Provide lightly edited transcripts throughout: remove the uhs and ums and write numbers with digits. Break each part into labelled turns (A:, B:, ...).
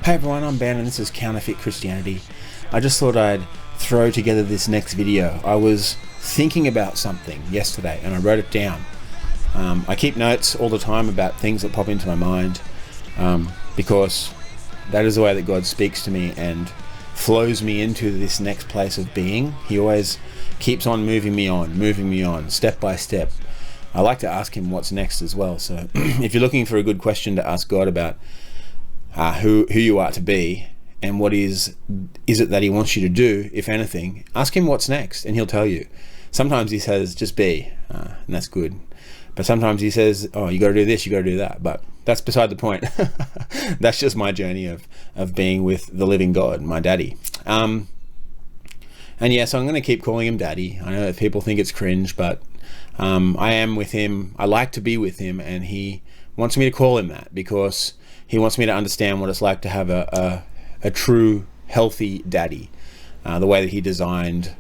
A: Hey everyone, I'm Ben and this is Counterfeit Christianity. I just thought I'd throw together this next video. I was thinking about something yesterday and I wrote it down. I keep notes all the time about things that pop into my mind because that is the way that God speaks to me and flows me into this next place of being. He always keeps on moving me on, step by step. I like to ask him what's next as well. So if you're looking for a good question to ask God about who you are to be and what is it that he wants you to do, if anything, ask him what's next and he'll tell you. Sometimes he says just be, and that's good, but sometimes he says, oh, you got to do this, you got to do that, but that's beside the point. That's just my journey of being with the living God, my daddy. And yeah, so I'm going to keep calling him daddy. I know that people think it's cringe, but I am with him. I like to be with him, and he wants me to call him that because he wants me to understand what it's like to have a true, healthy daddy, the way that he designed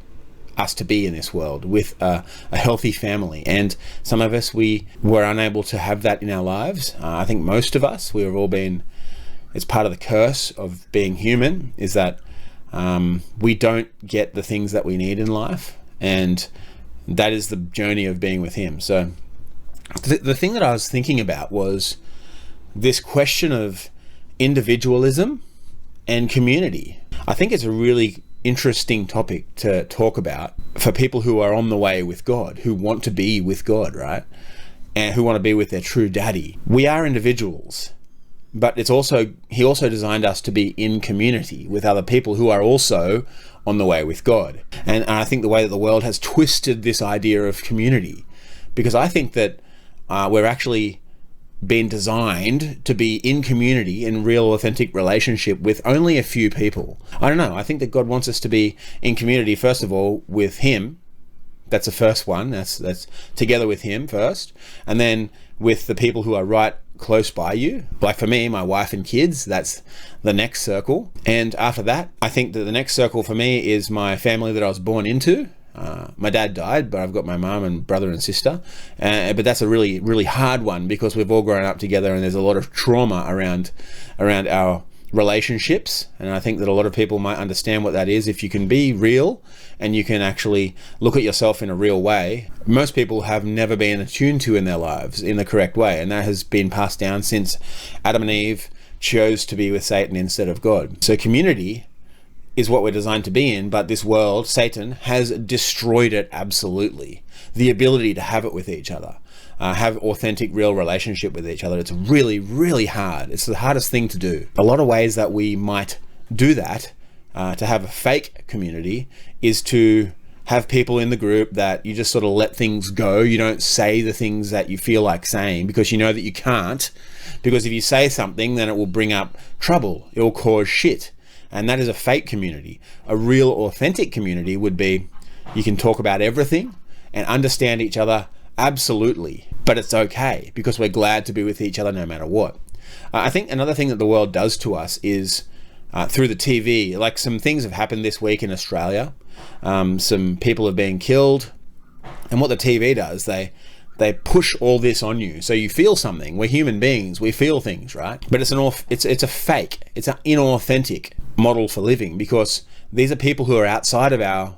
A: us to be in this world with a healthy family. And some of us, we were unable to have that in our lives. I think most of us, we have all been, it's part of the curse of being human, is that we don't get the things that we need in life. And that is the journey of being with him. So the thing that I was thinking about was this question of individualism and community. I think it's a really interesting topic to talk about for people who are on the way with God, who want to be with God, right? And who want to be with their true daddy. We are individuals, but he also designed us to be in community with other people who are also on the way with God. And I think the way that the world has twisted this idea of community, because I think that we're actually been designed to be in community, in real authentic relationship with only a few people. I don't know, I think that God wants us to be in community, first of all, with him. That's the first one, that's together with him first, and then with the people who are right close by you. Like for me, my wife and kids, that's the next circle. And after that, I think that the next circle for me is my family that I was born into. My dad died, but I've got my mom and brother and sister, but that's a really, really hard one because we've all grown up together and there's a lot of trauma around our relationships. And I think that a lot of people might understand what that is. If you can be real and you can actually look at yourself in a real way, most people have never been attuned to in their lives in the correct way, and that has been passed down since Adam and Eve chose to be with Satan instead of God. So community is what we're designed to be in, but this world, Satan, has destroyed it absolutely. The ability to have it with each other, have authentic, real relationship with each other. It's really, really hard. It's the hardest thing to do. A lot of ways that we might do that, to have a fake community, is to have people in the group that you just sort of let things go. You don't say the things that you feel like saying because you know that you can't, because if you say something, then it will bring up trouble. It will cause shit. And that is a fake community. A real authentic community would be, you can talk about everything and understand each other absolutely, but it's okay because we're glad to be with each other no matter what. I think another thing that the world does to us is through the TV, like some things have happened this week in Australia. Some people have been killed, and what the TV does, they push all this on you, so you feel something. We're human beings, we feel things, right? But it's a fake, it's an inauthentic model for living, because these are people who are outside of our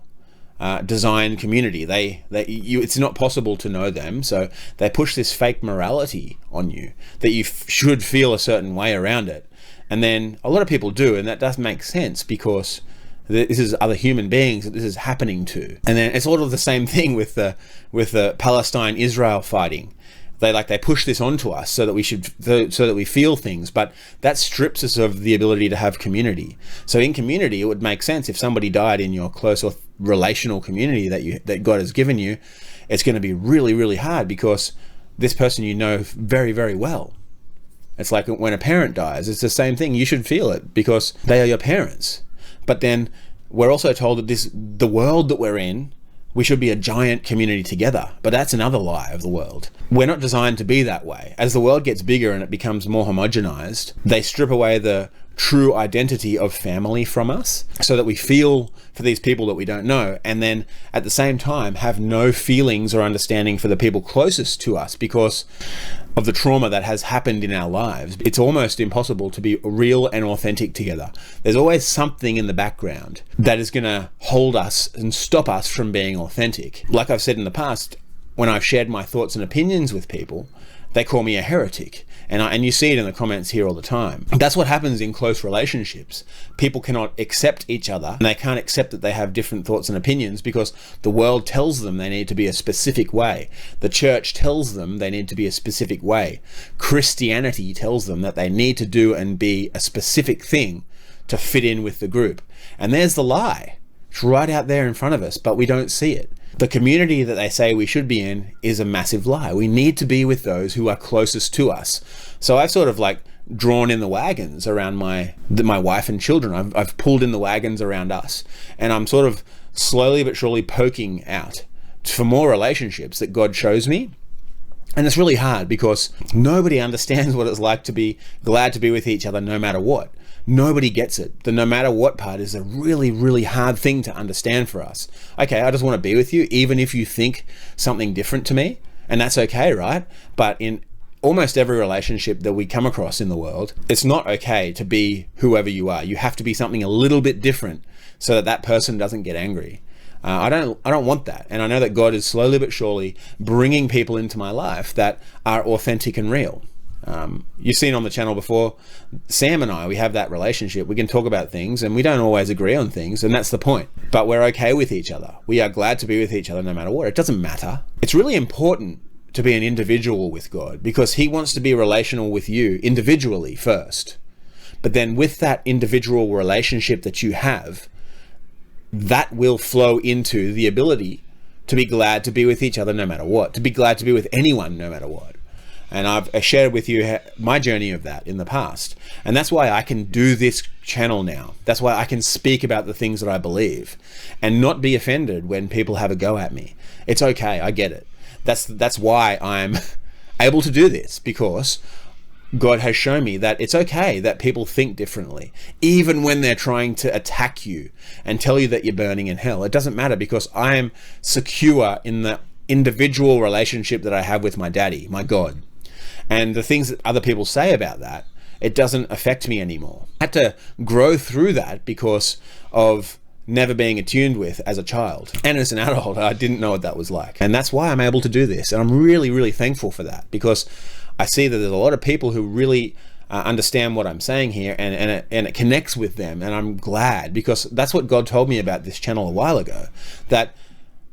A: designed community. It's not possible to know them, so they push this fake morality on you that you should feel a certain way around it. And then a lot of people do, and that does make sense because this is other human beings that this is happening to. And then it's sort of the same thing with the Palestine-Israel fighting. They push this onto us so that we feel things, but that strips us of the ability to have community. So in community, it would make sense if somebody died in your close or relational community that God has given you. It's going to be really, really hard because this person you know very, very well. It's like when a parent dies, it's the same thing. You should feel it because they are your parents. But then we're also told that the world that we're in, we should be a giant community together. But that's another lie of the world. We're not designed to be that way. As the world gets bigger and it becomes more homogenized, they strip away the true identity of family from us, so that we feel for these people that we don't know, and then at the same time have no feelings or understanding for the people closest to us because of the trauma that has happened in our lives. It's almost impossible to be real and authentic together. There's always something in the background that is going to hold us and stop us from being authentic. Like I've said in the past, when I've shared my thoughts and opinions with people, they call me a heretic. And you see it in the comments here all the time. That's what happens in close relationships. People cannot accept each other, and they can't accept that they have different thoughts and opinions because the world tells them they need to be a specific way. The church tells them they need to be a specific way. Christianity tells them that they need to do and be a specific thing to fit in with the group. And there's the lie. It's right out there in front of us, but we don't see it. The community that they say we should be in is a massive lie. We need to be with those who are closest to us. So I've sort of like drawn in the wagons around my wife and children. I've pulled in the wagons around us, and I'm sort of slowly but surely poking out for more relationships that God shows me. And it's really hard because nobody understands what it's like to be glad to be with each other no matter what. Nobody gets it. The no matter what part is a really, really hard thing to understand for us. Okay, I just want to be with you, even if you think something different to me, and that's okay, right? But in almost every relationship that we come across in the world, it's not okay to be whoever you are. You have to be something a little bit different so that that person doesn't get angry. I don't want that. And I know that God is slowly but surely bringing people into my life that are authentic and real. You've seen on the channel before, Sam and I, we have that relationship. We can talk about things and we don't always agree on things, and that's the point. But we're okay with each other. We are glad to be with each other no matter what. It doesn't matter. It's really important to be an individual with God because He wants to be relational with you individually first. But then with that individual relationship that you have, that will flow into the ability to be glad to be with each other no matter what, to be glad to be with anyone no matter what. And I've shared with you my journey of that in the past. And that's why I can do this channel now. That's why I can speak about the things that I believe and not be offended when people have a go at me. It's okay, I get it. That's why I'm able to do this, because God has shown me that it's okay that people think differently, even when they're trying to attack you and tell you that you're burning in hell. It doesn't matter because I am secure in the individual relationship that I have with my daddy, my God. And the things that other people say about that, it doesn't affect me anymore. I had to grow through that because of never being attuned with as a child. And as an adult, I didn't know what that was like. And that's why I'm able to do this. And I'm really, really thankful for that, because I see that there's a lot of people who really understand what I'm saying here, and it connects with them. And I'm glad, because that's what God told me about this channel a while ago, that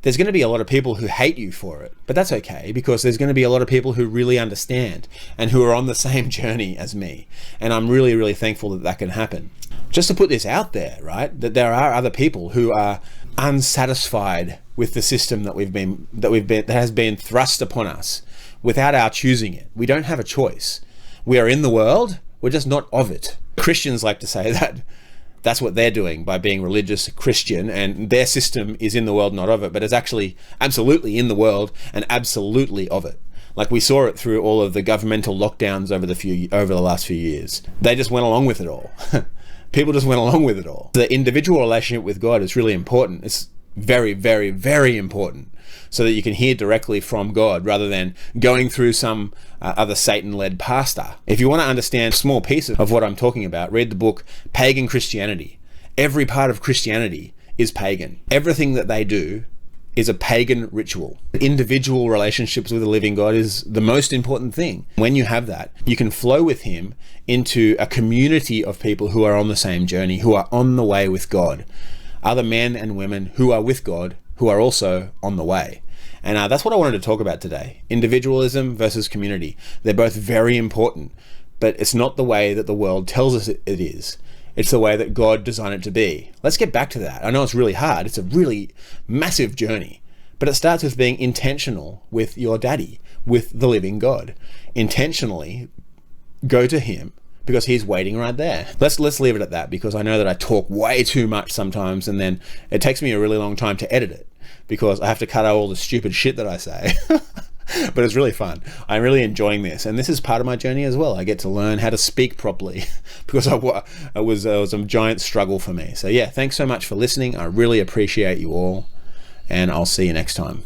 A: there's going to be a lot of people who hate you for it, but that's okay, because there's going to be a lot of people who really understand and who are on the same journey as me. And I'm really, really thankful that that can happen. Just to put this out there, right, that there are other people who are unsatisfied with the system that has been thrust upon us without our choosing it. We don't have a choice. We are in the world, we're just not of it. Christians like to say that that's what they're doing by being religious Christian, and their system is in the world, not of it, but it's actually absolutely in the world and absolutely of it. Like we saw it through all of the governmental lockdowns over the last few years. They just went along with it all. People just went along with it all. The individual relationship with God is really important. It's very, very, very important, so that you can hear directly from God rather than going through some other Satan-led pastor. If you want to understand a small piece of what I'm talking about, read the book Pagan Christianity. Every part of Christianity is pagan. Everything that they do is a pagan ritual. Individual relationships with the living God is the most important thing. When you have that, you can flow with Him into a community of people who are on the same journey, who are on the way with God. Other men and women who are with God, who are also on the way. And that's what I wanted to talk about today. Individualism versus community. They're both very important, but it's not the way that the world tells us it is. It's the way that God designed it to be. Let's get back to that. I know it's really hard. It's a really massive journey, but it starts with being intentional with your daddy, with the living God. Intentionally go to Him, because He's waiting right there. Let's leave it at that, because I know that I talk way too much sometimes, and then it takes me a really long time to edit it, because I have to cut out all the stupid shit that I say. But it's really fun. I'm really enjoying this, and this is part of my journey as well. I get to learn how to speak properly because it was a giant struggle for me. So yeah, thanks so much for listening. I really appreciate you all, and I'll see you next time.